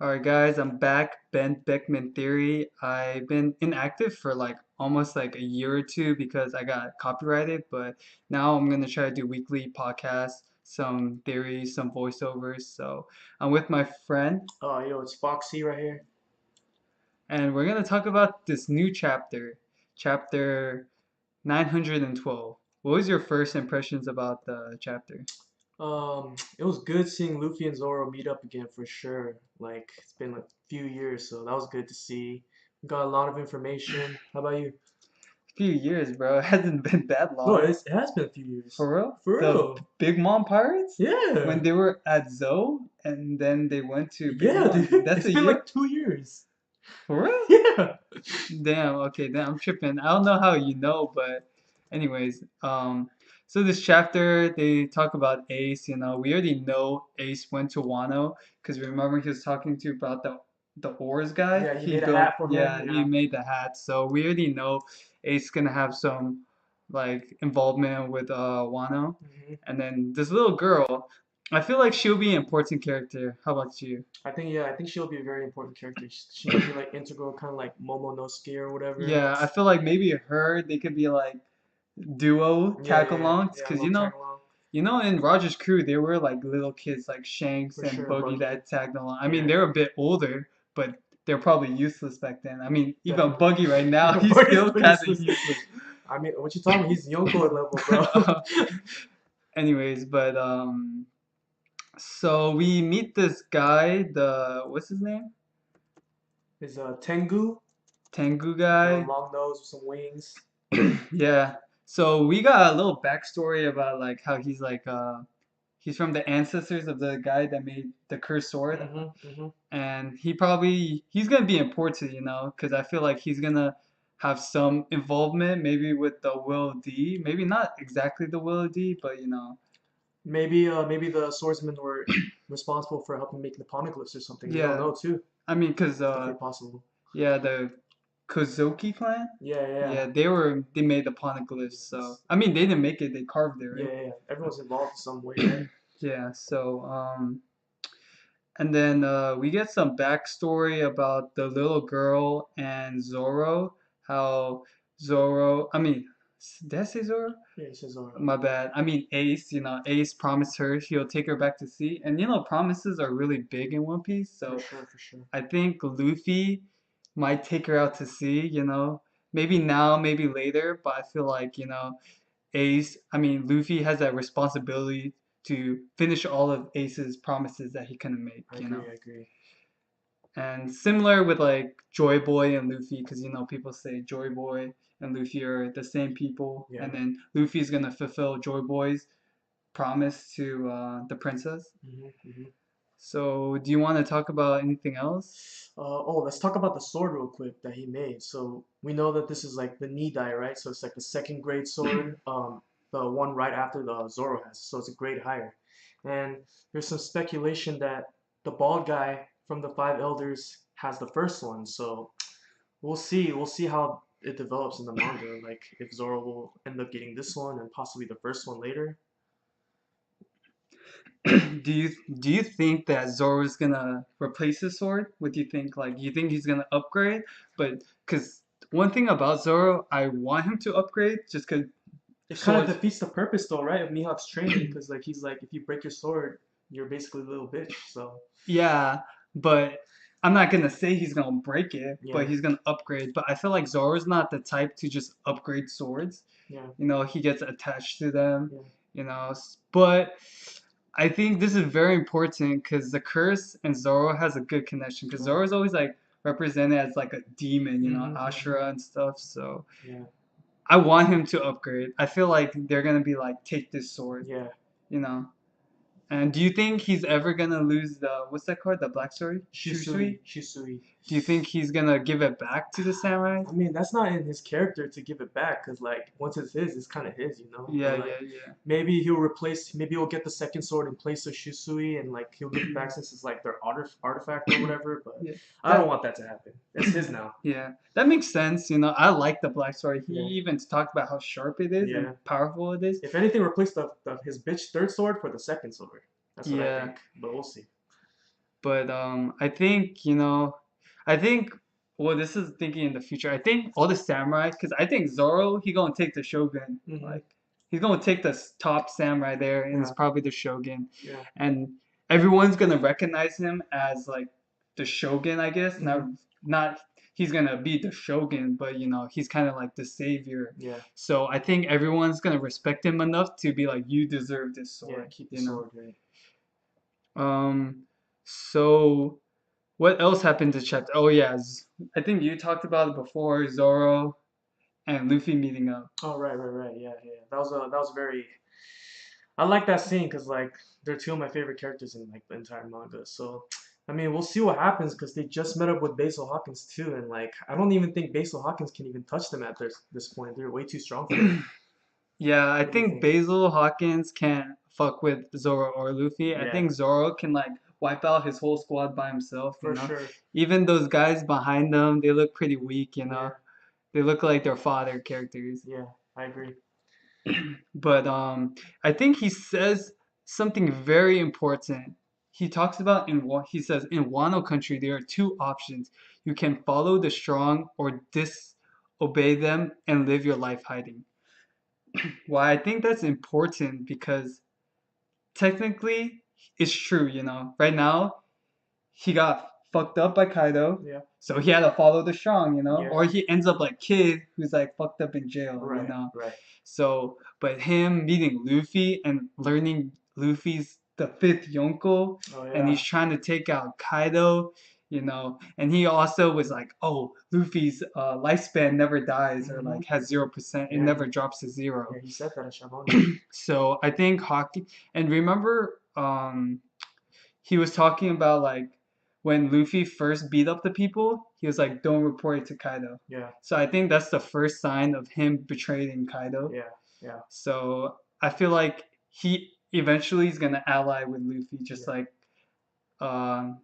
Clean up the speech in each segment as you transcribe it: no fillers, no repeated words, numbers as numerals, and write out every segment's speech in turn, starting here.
Alright guys, I'm back. Ben Beckman Theory. I've been inactive for like almost like a year or two because I got copyrighted, but now I'm gonna try to do weekly podcasts, some theories, some voiceovers. So I'm with my friend Oh, yo, it's Foxy right here. and we're gonna talk about this new chapter, chapter 912. What was your first impressions about the chapter? It was good seeing Luffy and Zoro meet up again for sure. Like it's been like a few years, so that was good to see. Got a lot of information. How about you? Few years, bro. It hasn't been that No, long. it has been a few years. For real? For The real. Big Mom Pirates? Yeah. When they were at Zoe and then they went to Big Yeah, Mom? dude. That's It's a been year? like 2 years. For real? Yeah. Damn, okay, damn, I'm tripping. I don't know how you know, but anyways, so this chapter they talk about Ace, we already know Ace went to Wano because remember he was talking to you about the oars guy? Yeah, he He made a built, hat for him. yeah, he Yeah. made the hat. So we already know Ace gonna have some like involvement with Wano. hmm And then this little girl, I feel like she'll be an important character. How about you? I think she'll be a very important character. She might be like integral, kind of like Momonosuke or whatever. Yeah, I feel like maybe her they could be like duo Yeah, tag yeah, yeah, alongs yeah. A because little tag along in Roger's crew they were like little kids like Shanks for and sure. Buggy Buggy. that tagged along. I mean Yeah, they're a bit older, but they're probably useless back then. I mean even definitely. Buggy right now Even he's Buggy's still still kind of useless. useless. I mean, what you talking? He's Yonko level, bro. Anyways, but so we meet this guy, the what's his name? Is Tengu, Tengu the guy. long nose with some wings. Yeah. So we got a little backstory about like how he's from the ancestors of the guy that made the cursed sword, Mm-hmm. and he's gonna be important, because I feel like he's gonna have some involvement, maybe with the Will D, maybe not exactly the Will D, but Maybe the swordsmen were responsible for helping make the poneglyphs or something. We don't yeah. know too. I mean, cause It's definitely possible. yeah, the Kozoki clan, Yeah, yeah, yeah, they made the poneglyphs. yeah. So I mean, they didn't make it, they carved it, Yeah, right? yeah, yeah. Everyone's involved in some way, right? Yeah. So and then we get some backstory about the little girl and Zoro. How Zoro, I mean, did I say Zoro? Yeah, he says Zoro. My bad. I mean Ace. Ace promised her he'll take her back to sea, and promises are really big in One Piece. For So sure, for sure. I think Luffy might take her out to sea. Maybe now, maybe later, but I feel like Ace. I mean, Luffy has that responsibility to finish all of Ace's promises that he couldn't make. I agree, I agree. And similar with like Joy Boy and Luffy, because people say Joy Boy and Luffy are the same people, Yeah. and then Luffy's gonna fulfill Joy Boy's promise to the princess. Mm-hmm. So, do you want to talk about anything else? Let's talk about the sword real quick that he made. So we know that this is like the Nidai, right? So it's like the second grade sword, the one right after the Zoro has. So it's a grade higher. And there's some speculation that the bald guy from the Five Elders has the first one. So we'll see. We'll see how it develops in the manga. Like if Zoro will end up getting this one and possibly the first one later. Do you think that Zoro's gonna replace his sword? What do you think? Like, you think he's gonna upgrade? But because one thing about Zoro, I want him to upgrade just because It kind of swords. defeats the purpose though, right? Of Mihawk's training, because like he's like, if you break your sword, you're basically a little bitch. So Yeah, but I'm not gonna say he's gonna break it, yeah, but he's gonna upgrade. But I feel like Zoro's not the type to just upgrade swords. yeah, He gets attached to them, yeah. But I think this is very important because the curse and Zoro has a good connection. Because Right. Zoro's always like represented as like a demon, Mm-hmm. Ashura and stuff. So Yeah, I want him to upgrade. I feel like they're gonna be like, take this sword, yeah. you know. And do you think he's ever gonna lose the what's that card? The black sword? Shisui, Shusui? Shisui. Do you think he's gonna give it back to the samurai? I mean, that's not in his character to give it back, cause like once it's his, it's kind of his, you know. Yeah, But like yeah, yeah. maybe he'll get the second sword in place of Shisui, and like he'll give it back since it's like their artifact or whatever. But Yeah. I don't That want that to happen. It's his now. yeah. That makes sense, I like the black sword. He Yeah, even talked about how sharp it is and yeah. powerful it is. If anything, replace his bitch third sword for the second sword. That's what I Yeah. think. But we'll see. But I think, I think well, this is thinking in the future. I think all the samurai, because I think Zoro, he gonna take the shogun. Hmm. Like he's gonna take the top samurai there, and it's Yeah, probably the shogun, yeah. and everyone's gonna recognize him as like the shogun, I guess. Hmm. Not he's gonna be the shogun, but he's kind of like the savior. Yeah, So I think everyone's gonna respect him enough to be like, you deserve this yeah. sword, Keep the you know. sword, right? Um, so what else happened to chapter? Oh yeah, I think you talked about it before. Zoro and Luffy meeting up. Oh, right, right, right. Yeah, yeah. That was very. I like that scene because like they're two of my favorite characters in like the entire manga. So, I mean, we'll see what happens because they just met up with Basil Hawkins too, and like I don't even think Basil Hawkins can even touch them at this point. They're way too strong for them. Yeah, I What do you think think? Basil Hawkins can't fuck with Zoro or Luffy. I Yeah, think Zoro can like wipe out his whole squad by himself, for sure. Even those guys behind them, they look pretty weak. Yeah, They look like their father characters. yeah. I agree. But I think he says something very important. He talks about he says in Wano country there are two options. You can follow the strong or disobey them and live your life hiding. Why I think that's important because technically it's true, Right now he got fucked up by Kaido, Yeah, so he had to follow the strong, yeah. or he ends up like Kid, who's like fucked up in jail. Right, right. So, but him meeting Luffy and learning Luffy's the fifth Yonko, Oh and yeah. he's trying to take out Kaido, and he also was like, oh, Luffy's lifespan never dies or Hmm. like has 0%, it Yeah, never drops to yeah. zero. He said that at Shaboni. So I think hockey, and remember, he was talking about like when Luffy first beat up the people, he was like, "Don't report it to Kaido." Yeah, So I think that's the first sign of him betraying Kaido. yeah, yeah, So I feel like he eventually is gonna ally with Luffy, just yeah. like um,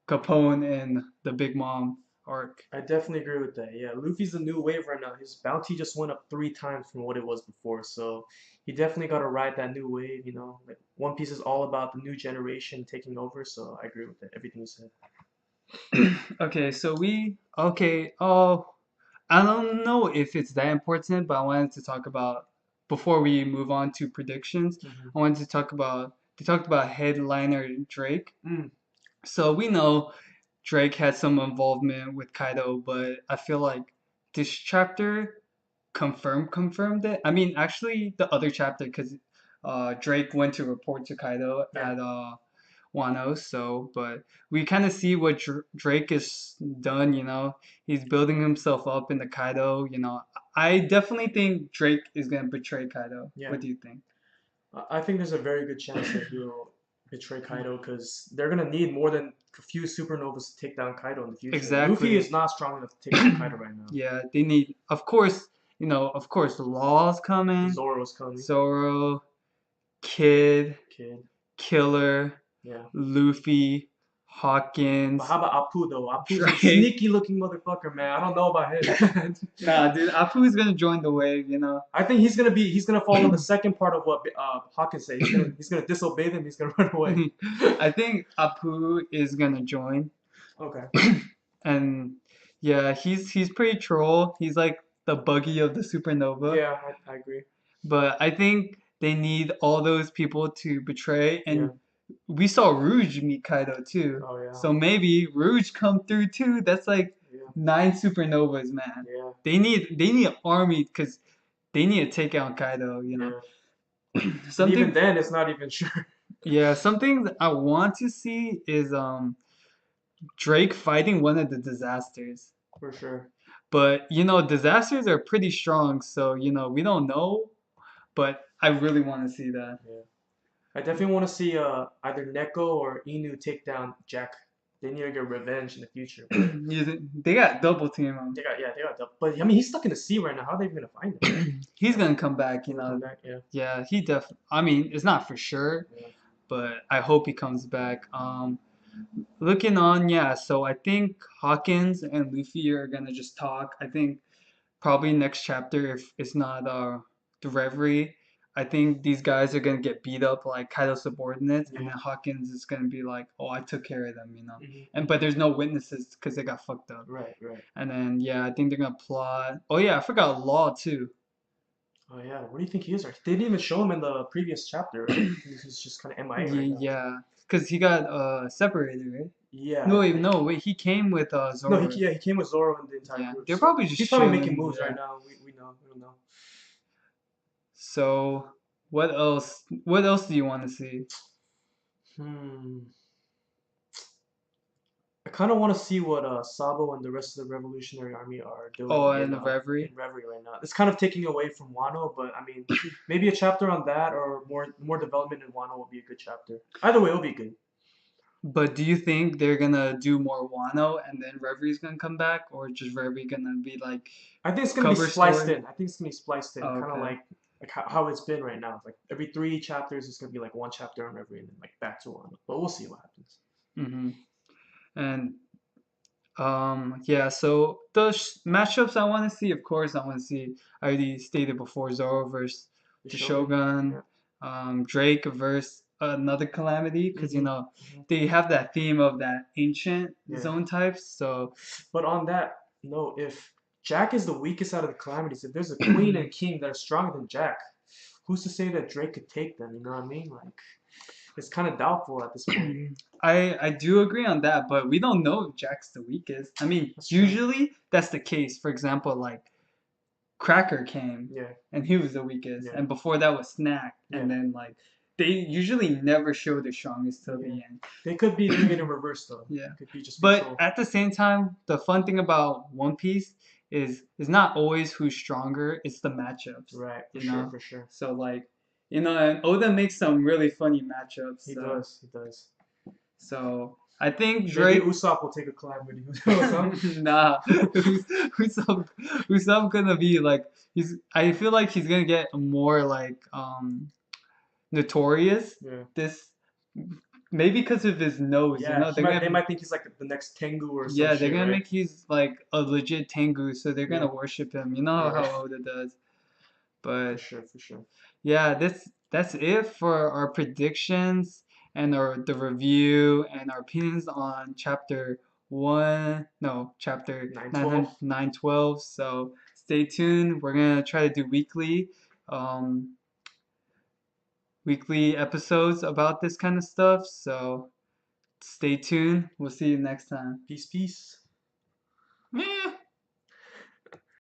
Capone in the Big Mom arc. I definitely agree with that. Yeah, Luffy's the new wave right now. His bounty just went up 3 times from what it was before, so he definitely got to ride that new wave. Like One Piece is all about the new generation taking over. So I agree with that. Everything you said. Okay, so okay. Oh, I don't know if it's that important, but I wanted to talk about before we move on to predictions. Hmm. I wanted to talk about they talked about headliner Drake. Mm, So we know Drake had some involvement with Kaido, but I feel like this chapter confirmed it. I mean, actually, the other chapter because Drake went to report to Kaido yeah, at Wano. So, but we kind of see what Drake is done. He's building himself up in the Kaido. I definitely think Drake is gonna betray Kaido. yeah. What do you think? I think there's a very good chance that he'll betray Kaido because they're gonna need more than a few supernovas to take down Kaido in the future. Luffy Exactly. is not strong enough to take down Kaido right now. Yeah, they need, of course, Law's coming, Zoro's coming. Zoro, Kid, Kid. Killer, Yeah. Luffy, But how Hawkins, about Apu though? Apu's a Drake. sneaky looking motherfucker, man. I don't know about him. Nah, dude, Apu is gonna join the wave. I think he's gonna follow the second part of what Hawkins said. He's gonna disobey them. He's gonna run away. I think Apu is gonna join, Okay. and yeah, he's pretty troll. He's like the buggy of the supernova. Yeah, I agree. But I think they need all those people to betray, Yeah. and we saw Rouge meet Kaido too. Oh yeah. So maybe Rouge come through too. That's like Yeah. 9 supernovas, man. Yeah. They need an army because they need to take out Kaido. Yeah. And even Something then, it's not even sure. yeah, something that I want to see is Drake fighting one of the disasters. For sure. But disasters are pretty strong, so we don't know, but I really want to see that. Yeah. I definitely want to see either Neko or Inu take down Jack. They need to get revenge in the future, but They got double team him. they got the. But I mean, he's stuck in the sea right now. How are they even gonna find him? He's gonna come back, He's gonna come back. Yeah. Yeah, he I mean, it's not for sure, Yeah. but I hope he comes back. Looking on, yeah, so I think Hawkins and Luffy are gonna just talk. I think probably next chapter, if it's not the Reverie, I think these guys are gonna get beat up like Kaido subordinates, and Yeah. then Hawkins is gonna be like, "Oh, I took care of them," you know. And Hmm. but there's no witnesses because they got fucked up. Right, right. And then yeah, I think they're gonna plot. Oh yeah, I forgot Law too. Oh yeah, what do you think he is? Right? They didn't even show him in the previous chapter, right? He's just kind of MIA right now. Yeah, because he got separated, right? Yeah, I No, wait, think. no, wait, he came with No, Zoro. yeah, he came with Zoro and the entire Yeah, group, they're so probably just he's probably making chilling. moves right Yeah. now. We don't know. So what else? What else do you want to see? Hmm. I kind of want to see what Sabo and the rest of the Revolutionary Army are Oh, doing and the in Reverie. Reverie right now. It's kind of taking away from Wano, but I mean, maybe a chapter on that or more development in Wano will be a good chapter. Either way, it'll be good. But do you think they're gonna do more Wano and then Reverie's gonna come back, or just Reverie gonna be like I think it's gonna be cover spliced story? in. I think it's gonna be spliced in, Oh, kind of okay. like how it's been right now. Like every 3 chapters, it's gonna be like one chapter on Reverie and then like back to Wano. But we'll see what happens. Mm-hmm. And yeah, so the matchups I want to see, of course, I want to see. I already stated before, Zoro versus The the Shogun. Shogun, Yeah. Drake versus another Calamity, because Hmm. Hmm. they have that theme of that ancient Yeah. zone types. So But on that note, if Jack is the weakest out of the calamities, if there's a queen and king that are stronger than Jack, who's to say that Drake could take them? You know what I mean? Like, it's kind of doubtful at this point. I do agree on that, but we don't know if Jack's the weakest. I mean, That's true. usually that's the case. For example, like Cracker came Yeah, and he was the weakest, yeah, and before that was Snack, yeah, and then like they usually never show the strongest till yeah. the They could be doing it end. in reverse though. Yeah, It could be just be but troll. at the same time, the fun thing about One Piece is not always who's stronger; it's the matchups, Right, for you sure, know. for sure. So like, and Oda makes some really funny matchups. He So does, he does. I think Maybe Drake. Usopp will take a calamity. Who knows, huh? Nah, who's up gonna be like he's. I feel like he's gonna get more like notorious. Yeah. This maybe because of his nose. Yeah, he They're might. They gonna might think he's like the next Tengu or some yeah they're shit, gonna right? make he's like a legit Tengu, so they're Yeah, gonna worship him. You know yeah, how Oda does. for But sure, for sure. yeah, that's it for our predictions and our the review and our opinions on chapter one, no, chapter 912. 912. So stay tuned. We're gonna try to do um, weekly episodes about this kind of stuff. So stay tuned. We'll see you next time. Peace, peace. Yeah.